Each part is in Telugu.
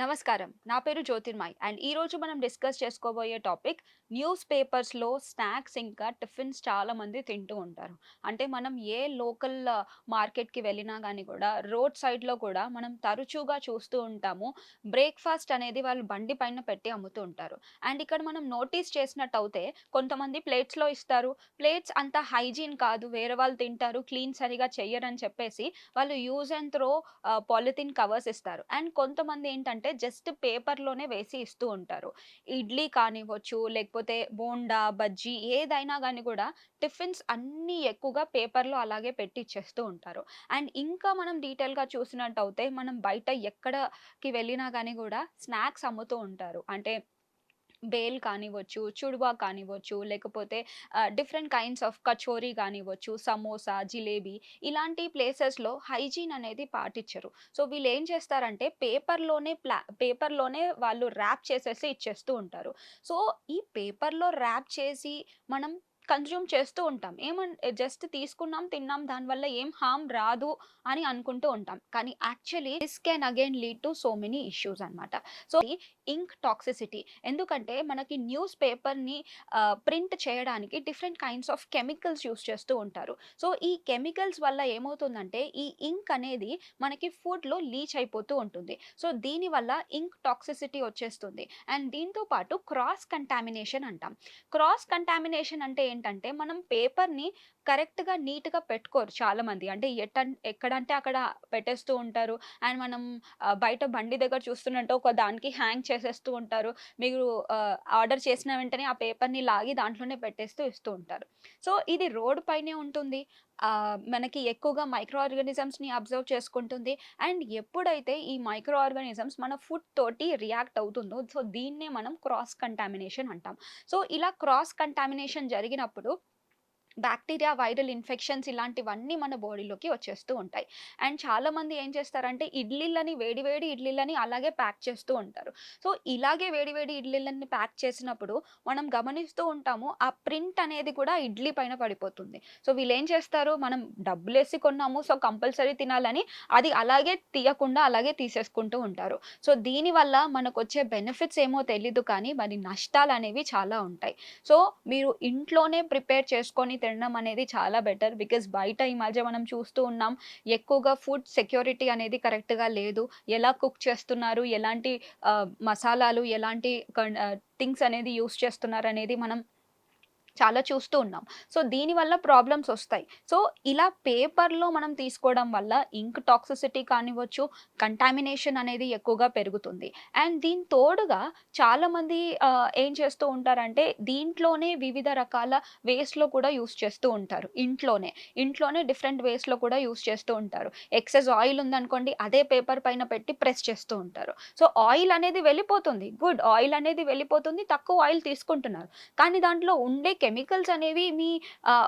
నమస్కారం. నా పేరు జ్యోతిర్మయ్ అండ్ ఈరోజు మనం డిస్కస్ చేసుకోబోయే టాపిక్ న్యూస్ పేపర్స్‌లో స్నాక్స్ ఇంకా టిఫిన్స్ చాలామంది తింటూ ఉంటారు. అంటే మనం ఏ లోకల్ మార్కెట్‌కి వెళ్ళినా గానీ కూడా రోడ్ సైడ్‌లో కూడా మనం తరచుగా చూస్తూ ఉంటాము. బ్రేక్‌ఫాస్ట్ అనేది వాళ్ళు బండి పైన పెట్టి అమ్ముతూ ఉంటారు. అండ్ ఇక్కడ మనం నోటీస్ చేసినట్టయితే కొంతమంది ప్లేట్స్‌లో ఇస్తారు. ప్లేట్స్ అంత హైజీన్ కాదు. వేరే వాళ్ళు తింటారు. క్లీన్ సరిగ్గా చెయ్యరని చెప్పేసి వాళ్ళు use and throw polythene covers ఇస్తారు. అండ్ కొంతమంది ఏంటంటే జస్ట్ పేపర్‌లోనే వేసి ఇస్తూ ఉంటారు. ఇడ్లీ కానివ్వచ్చు, లేకపోతే బోండా, బజ్జీ ఏదైనా గాని గూడా టిఫిన్స్ అన్నీ ఎక్కువగా పేపర్‌లో అలాగే పెట్టి ఇచ్చేస్తూ ఉంటారు. అండ్ ఇంకా మనం డీటెయిల్‌గా చూసినట్టయితే మనం బయట ఎక్కడకి వెళ్ళినా గాని గూడా స్నాక్స్ అమ్ముతూ ఉంటారు. అంటే బేల్ కానివ్వచ్చు, చుడువా కానివ్వచ్చు, లేకపోతే డిఫరెంట్ కైండ్స్ ఆఫ్ కచోరీ గానివ్వచ్చు, సమోసా, జిలేబీ ఇలాంటి ప్లేసెస్‌లో హైజీన్ అనేది పాటిచ్చరు. సో, వీళ్ళేం చేస్తారంటే పేపర్‌లోనే వాళ్ళు ర్యాప్ చేసేసి ఇచ్చేస్తూ ఉంటారు. సో, ఈ పేపర్‌లో ర్యాప్ చేసి మనం కన్జ్యూమ్ చేస్తూ ఉంటాం. జస్ట్ తీసుకున్నాం, తిన్నాం దానివల్ల ఏం హార్మ్ రాదు అని అనుకుంటూ ఉంటాం. కానీ actually this can again lead to so many issues అన్నమాట. సో, ఇంక్ టాక్సిసిటీ ఎందుకంటే మనకి న్యూస్ పేపర్‌ని ప్రింట్ చేయడానికి different kinds of chemicals use చేస్తూ ఉంటారు. సో, ఈ కెమికల్స్ వల్ల ఏమవుతుందంటే ఈ ఇంక్ అనేది మనకి ఫుడ్‌లో లీచ్ అయిపోతూ ఉంటుంది. సో, దీనివల్ల ఇంక్ టాక్సిసిటీ వచ్చేస్తుంది. అండ్ దీంతో పాటు క్రాస్ కంటామినేషన్ అంటాం. క్రాస్ కంటామినేషన్ అంటే ఏంటంటే మనం పేపర్‌ని కరెక్ట్‌గా నీట్‌గా పెట్టుకోరు చాలామంది. అంటే ఎక్కడంటే అక్కడ పెట్టేస్తూ ఉంటారు. అండ్ మనం బయట బండి దగ్గర చూస్తున్నట్టు ఒక దానికి హ్యాంగ్ చేసేస్తూ ఉంటారు. మీరు ఆర్డర్ చేసిన వెంటనే ఆ పేపర్‌ని లాగి దాంట్లోనే పెట్టేస్తూ ఇస్తూ ఉంటారు. సో, ఇది రోడ్ పైనే ఉంటుంది. మనకి ఎక్కువగా మైక్రో ఆర్గానిజమ్స్‌ని అబ్జర్వ్ చేసుకుంటుంది. అండ్ ఎప్పుడైతే ఈ మైక్రో ఆర్గానిజమ్స్ మన ఫుడ్ తోటి రియాక్ట్ అవుతుందో, సో, దీన్నే మనం క్రాస్ కంటామినేషన్ అంటాం. సో, ఇలా క్రాస్ కంటామినేషన్ జరిగినప్పుడు బాక్టీరియా, వైరల్ ఇన్ఫెక్షన్స్ ఇలాంటివన్నీ మన బాడీలోకి వచ్చేస్తూ ఉంటాయి. అండ్ చాలామంది ఏం చేస్తారంటే వేడి వేడి ఇడ్లీలని అలాగే ప్యాక్ చేస్తూ ఉంటారు. సో, ఇలాగే వేడి వేడి ఇడ్లీలని ప్యాక్ చేసినప్పుడు మనం గమనిస్తూ ఉంటాము. ఆ ప్రింట్ అనేది కూడా ఇడ్లీ పైన పడిపోతుంది. సో, వీళ్ళేం చేస్తారు మనం డబ్బులేసి కొన్నాము. సో, కంపల్సరీ తినాలని అది అలాగే తీయకుండా అలాగే తీసేసుకుంటూ ఉంటారు. సో, దీనివల్ల మనకొచ్చే బెనిఫిట్స్ ఏమో తెలీదు కానీ మరి నష్టాలనేవి చాలా ఉంటాయి. సో, మీరు ఇంట్లోనే ప్రిపేర్ చేసుకొని తినడం అనేది చాలా బెటర్. బికాజ్ బయట ఈ మధ్య మనం చూస్తూ ఉన్నాం. ఎక్కువగా ఫుడ్ సెక్యూరిటీ అనేది కరెక్ట్‌గా లేదు. ఎలా కుక్ చేస్తున్నారు, ఎలాంటి మసాలాలు, ఎలాంటి థింగ్స్ అనేది యూజ్ చేస్తున్నారనేది మనం చాలా చూస్తూ ఉన్నాం. సో, దీనివల్ల ప్రాబ్లమ్స్ ఒస్తాయి. సో, ఇలా పేపర్‌లో మనం తీసుకోవడం వల్ల ఇంక్ టాక్సిసిటీ కానివ్వచ్చు, కంటామినేషన్ అనేది ఎక్కువగా పెరుగుతుంది. అండ్ దీని తోడుగా చాలామంది ఏం చేస్తూ ఉంటారంటే దీంట్లోనే వివిధ రకాల వేస్‌లో కూడా యూజ్ చేస్తూ ఉంటారు ఇంట్లోనే. ఇంట్లోనే డిఫరెంట్ వేస్‌లో కూడా యూజ్ చేస్తూ ఉంటారు. ఎక్సెస్ ఆయిల్ ఉందనుకోండి అదే పేపర్ పైన పెట్టి ప్రెస్ చేస్తూ ఉంటారు. సో, ఆయిల్ అనేది వెళ్ళిపోతుంది. గుడ్ ఆయిల్ అనేది వెళ్ళిపోతుంది. తక్కువ ఆయిల్ తీసుకుంటున్నారు. కానీ దాంట్లో ఉండే కెమికల్స్ అనేవి మీ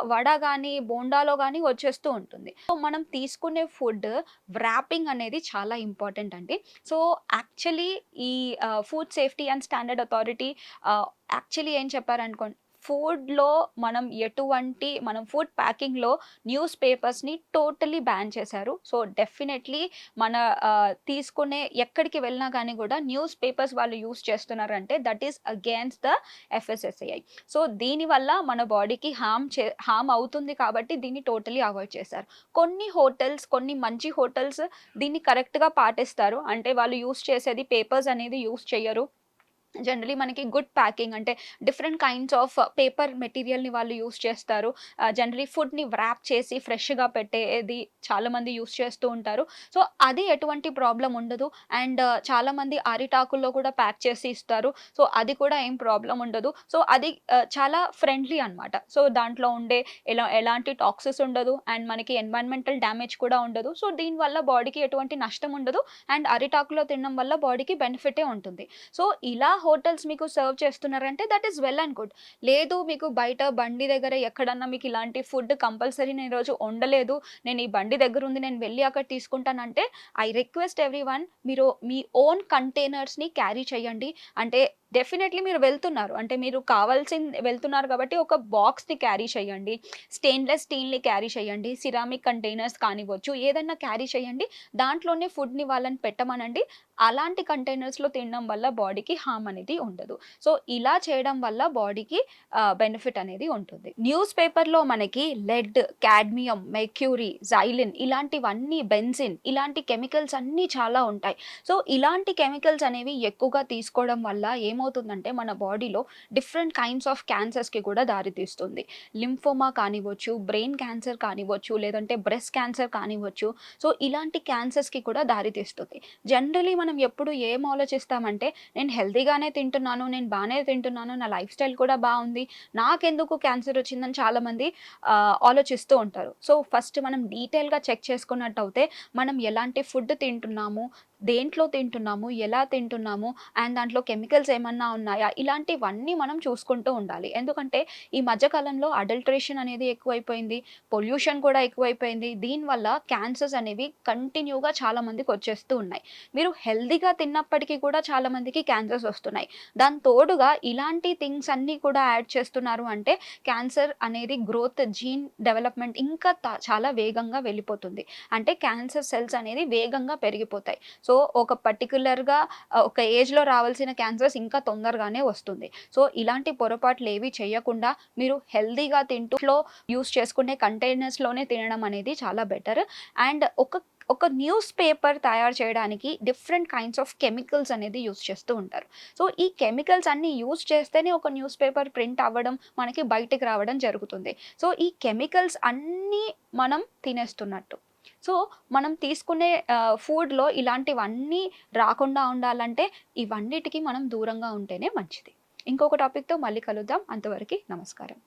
వడ గాని, బోండాలో గాని వచ్చేస్తూ ఉంటుంది. సో, మనం తీసుకునే ఫుడ్ వ్రాపింగ్ అనేది చాలా ఇంపార్టెంట్ అండి. సో, యాక్చువల్లీ ఈ food safety and standard authority actually ఏం చెప్పారనుకోండి మనం ఫుడ్ ప్యాకింగ్‌లో న్యూస్ పేపర్స్‌ని టోటల్లీ బ్యాన్ చేశారు. సో, డెఫినైట్‌లీ మన తీసుకునే ఎక్కడికి వెళ్ళినా గాని గూడా న్యూస్ పేపర్స్ వాళ్ళు యూజ్ చేస్తున్నారంటే that is against the FSSAI. So, దీనివల్ల మన బాడీకి హార్మ్ అవుతుంది కాబట్టి దీన్ని టోటలీ అవాయిడ్ చేశారు. కొన్ని మంచి హోటల్స్ దీన్ని కరెక్ట్‌గా పాటిస్తారు. అంటే వాళ్ళు యూజ్ చేసేది పేపర్స్ అనేది యూజ్ చెయ్యరు. జనరల్లీ మనకి గుడ్ ప్యాకింగ్ అంటే డిఫరెంట్ కైండ్స్ ఆఫ్ పేపర్ మెటీరియల్‌ని వాళ్ళు యూజ్ చేస్తారు. జనరల్లీ ఫుడ్‌ని వ్రాప్ చేసి ఫ్రెష్‌గా పెట్టేది చాలామంది యూజ్ చేస్తూ ఉంటారు. సో, అది ఎటువంటి ప్రాబ్లమ్ ఉండదు. అండ్ చాలామంది అరిటాకుల్లో కూడా ప్యాక్ చేసి ఇస్తారు. సో, అది కూడా ఏం ప్రాబ్లమ్ ఉండదు. సో, అది చాలా ఫ్రెండ్లీ అనమాట. సో, దాంట్లో ఉండే ఎలాంటి టాక్సిస్ ఉండదు. అండ్ మనకి ఎన్విరాన్మెంటల్ డ్యామేజ్ కూడా ఉండదు. సో, దీనివల్ల బాడీకి ఎటువంటి నష్టం ఉండదు. అండ్ అరిటాకులో తినడం వల్ల బాడీకి బెనిఫిటే ఉంటుంది. సో, ఇలా హోటల్స్ మీకు సర్వ్ చేస్తున్నారంటే that is well and good. లేదు మీకు బయట బండి దగ్గర ఎక్కడన్నా మీకు ఇలాంటి ఫుడ్ కంపల్సరీ నేను ఈరోజు వండలేదు. నేను ఈ బండి దగ్గరుంది నేను వెళ్లి అక్కడ తీసుకుంటానంటే ఐ రిక్వెస్ట్ ఎవ్రీవన్ మీరు మీ ఓన్ కంటైనర్స్‌ని క్యారీ చేయండి. అంటే డెఫినెట్‌లీ మీరు వెళ్తున్నారు. అంటే మీరు వెళ్తున్నారు కాబట్టి ఒక బాక్స్‌ని క్యారీ చేయండి. స్టెయిన్‌లెస్ స్టీల్‌ని క్యారీ చేయండి. సిరామిక్ కంటైనర్స్ కానివ్వచ్చు, ఏదన్నా క్యారీ చేయండి. దాంట్లోనే ఫుడ్‌ని వాళ్ళని పెట్టమనండి. అలాంటి కంటైనర్స్‌లో తినడం వల్ల బాడీకి హార్మ్ అనేది ఉండదు. సో, ఇలా చేయడం వల్ల బాడీకి బెనిఫిట్ అనేది ఉంటుంది. న్యూస్ పేపర్‌లో మనకి లెడ్, కాడ్మియం, మెర్క్యూరీ, జైలిన్ ఇలాంటివన్నీ బెంజిన్ ఇలాంటి కెమికల్స్ అన్నీ చాలా ఉంటాయి. సో, ఇలాంటి కెమికల్స్ అనేవి ఎక్కువగా తీసుకోవడం వల్ల ఏమవుతుందంటే మన బాడీలో డిఫరెంట్ కైండ్స్ ఆఫ్ క్యాన్సర్స్‌కి కూడా దారితీస్తుంది. లింఫోమా కానివ్వచ్చు, బ్రెయిన్ క్యాన్సర్ కానివ్వచ్చు, లేదంటే బ్రెస్ట్ క్యాన్సర్ కానివ్వచ్చు. సో, ఇలాంటి క్యాన్సర్స్‌కి కూడా దారితీస్తుంది. జనరల్లీ మనం ఎప్పుడు ఏం ఆలోచిస్తామంటే నేను హెల్తీగానే తింటున్నాను, నేను బానే తింటున్నాను, నా లైఫ్ స్టైల్ కూడా బావుంది. నాకెందుకు క్యాన్సర్ వచ్చిందని చాలామంది ఆలోచిస్తూ ఉంటారు. సో, ఫస్ట్ మనం డీటెయిల్‌గా చెక్ చేసుకున్నట్టయితే మనం ఎలాంటి ఫుడ్ తింటున్నాము, దేంట్లో తింటున్నాము, ఎలా తింటున్నాము, అండ్ దాంట్లో కెమికల్స్ ఏమన్నా ఉన్నాయా? ఇలాంటివన్నీ మనం చూసుకుంటూ ఉండాలి. ఎందుకంటే ఈ మధ్య కాలంలో అడల్టరేషన్ అనేది ఎక్కువైపోయింది. పొల్యూషన్ కూడా ఎక్కువైపోయింది. దీనివల్ల క్యాన్సర్స్ అనేవి కంటిన్యూగా చాలా మందికొచ్చేస్తూ ఉన్నాయి. మీరు హెల్తీగా తిన్నప్పటికీ కూడా చాలా మందికి క్యాన్సర్స్ వస్తున్నాయి. దానికి తోడుగా ఇలాంటి థింగ్స్ అన్నీ కూడా యాడ్ చేస్తున్నారు అంటే క్యాన్సర్ అనేది గ్రోత్ జీన్ డెవలప్‌మెంట్ ఇంకా చాలా వేగంగా వెళ్ళిపోతుంది. అంటే క్యాన్సర్ సెల్స్ అనేది వేగంగా పెరిగిపోతాయి. సో, ఒక పర్టిక్యులర్‌గా ఒక ఏజ్‌లో రావాల్సిన క్యాన్సర్స్ ఇంకా తొందరగానే వస్తుంది. సో, ఇలాంటి పొరపాట్లేవి చేయకుండా మీరు హెల్తీగా తింటూ యూజ్ చేసుకునే కంటైనర్స్‌లోనే తినడం అనేది చాలా బెటర్. అండ్ ఒక న్యూస్ పేపర్ తయారు చేయడానికి డిఫరెంట్ కైండ్స్ ఆఫ్ కెమికల్స్ అనేది యూజ్ చేస్తూ ఉంటారు. సో, ఈ కెమికల్స్ అన్నీ యూజ్ చేస్తేనే ఒక న్యూస్ పేపర్ ప్రింట్ అవ్వడం, మనకి బయటికి రావడం జరుగుతుంది. సో, ఈ కెమికల్స్ అన్నీ మనం తినేస్తున్నట్టు. సో, మనం తీసుకునే ఫుడ్‌లో ఇలాంటివన్నీ రాకుండా ఉండాలంటే ఇవన్నిటికి మనం దూరంగా ఉంటేనే మంచిది. ఇంకొక టాపిక్‌తో మళ్ళీ కలుద్దాం. అంతవరకి నమస్కారం.